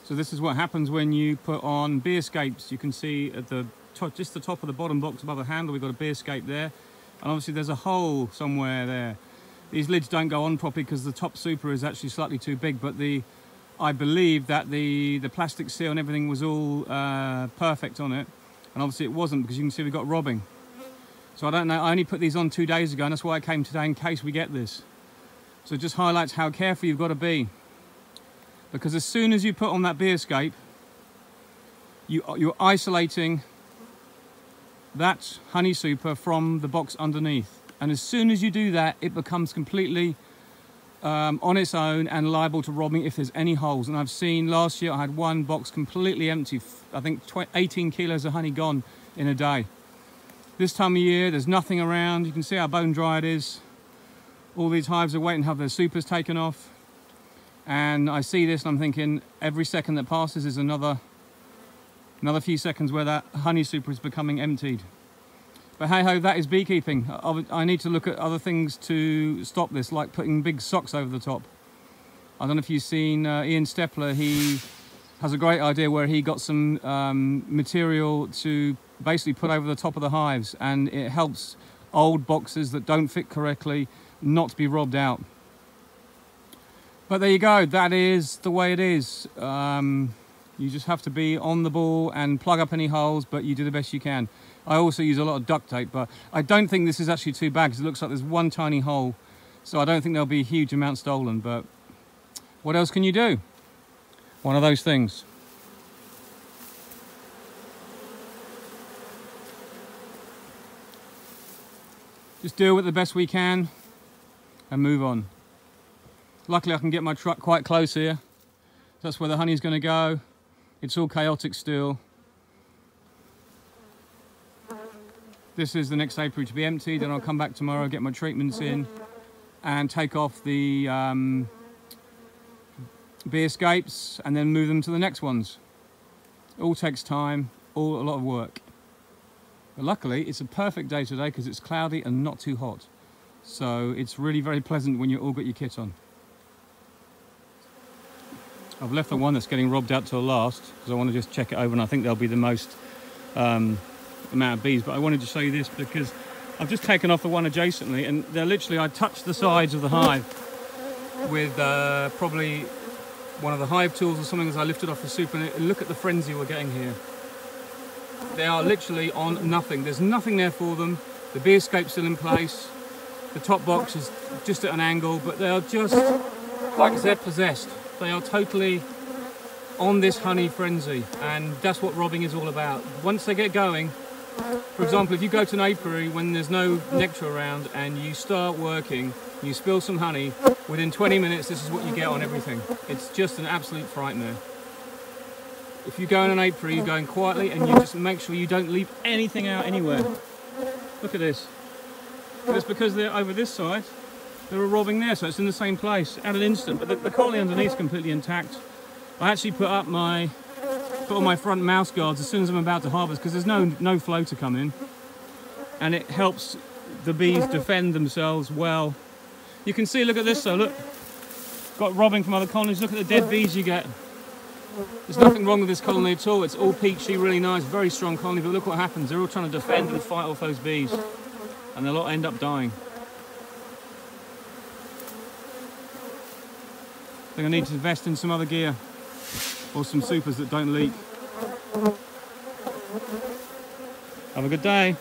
So this is what happens when you put on bee escapes. You can see at the top, just the top of the bottom box above the handle, we've got a bee escape there. And obviously there's a hole somewhere there. These lids don't go on properly because the top super is actually slightly too big, but I believe that the plastic seal and everything was all perfect on it. And obviously it wasn't, because you can see we've got robbing. So I don't know, I only put these on 2 days ago, and that's why I came today in case we get this. So it just highlights how careful you've got to be. Because as soon as you put on that bee escape, you're isolating that honey super from the box underneath. And as soon as you do that, it becomes completely on its own and liable to robbing if there's any holes. And I've seen last year I had one box completely empty, I think 18 kilos of honey gone in a day. This time of year there's nothing around. You can see how bone dry it is. All these hives are waiting to have their supers taken off, and I see this and I'm thinking every second that passes is another few seconds where that honey super is becoming emptied. But hey ho, that is beekeeping. I need to look at other things to stop this, like putting big socks over the top. I don't know if you've seen Ian Stepler. He has a great idea where he got some material to basically put over the top of the hives, and it helps old boxes that don't fit correctly not to be robbed out. But there you go, that is the way it is. You just have to be on the ball and plug up any holes, but you do the best you can. I also use a lot of duct tape, but I don't think this is actually too bad, because it looks like there's one tiny hole, so I don't think there'll be a huge amount stolen. But what else can you do? One of those things. Just deal with it the best we can and move on. Luckily I can get my truck quite close here. That's where the honey's going to go. It's all chaotic still. This is the next apiary to be emptied, and I'll come back tomorrow, get my treatments in and take off the bee escapes and then move them to the next ones. It all takes time, a lot of work. But luckily it's a perfect day today because it's cloudy and not too hot. So it's really very pleasant when you all got your kit on. I've left the one that's getting robbed out till last because I want to just check it over, and I think there'll be the most amount of bees. But I wanted to show you this because I've just taken off the one adjacently, and they're literally, I touched the sides of the hive with probably one of the hive tools or something as I lifted off the super, and look at the frenzy we're getting here. They are literally on nothing. There's nothing there for them. The bee escape's still in place. The top box is just at an angle, but they are just like they're possessed. They are totally on this honey frenzy, and that's what robbing is all about. Once they get going, for example, if you go to an apiary when there's no nectar around and you start working, you spill some honey, within 20 minutes this is what you get on everything. It's just an absolute frightener. If you go in an apiary, you're going quietly and you just make sure you don't leave anything out anywhere. Look at this. It's because they're over this side, they're all robbing there, so it's in the same place at an instant. But the colony underneath is completely intact. I actually put on my front mouse guards as soon as I'm about to harvest, because there's no flow to come in, and it helps the bees defend themselves well. You can see, look at this though, look, got robbing from other colonies. Look at the dead bees you get. There's nothing wrong with this colony at all. It's all peachy, really nice, very strong colony, but look what happens. They're all trying to defend and fight off those bees, and they'll all end up dying. I think I need to invest in some other gear, or some supers that don't leak. Have a good day.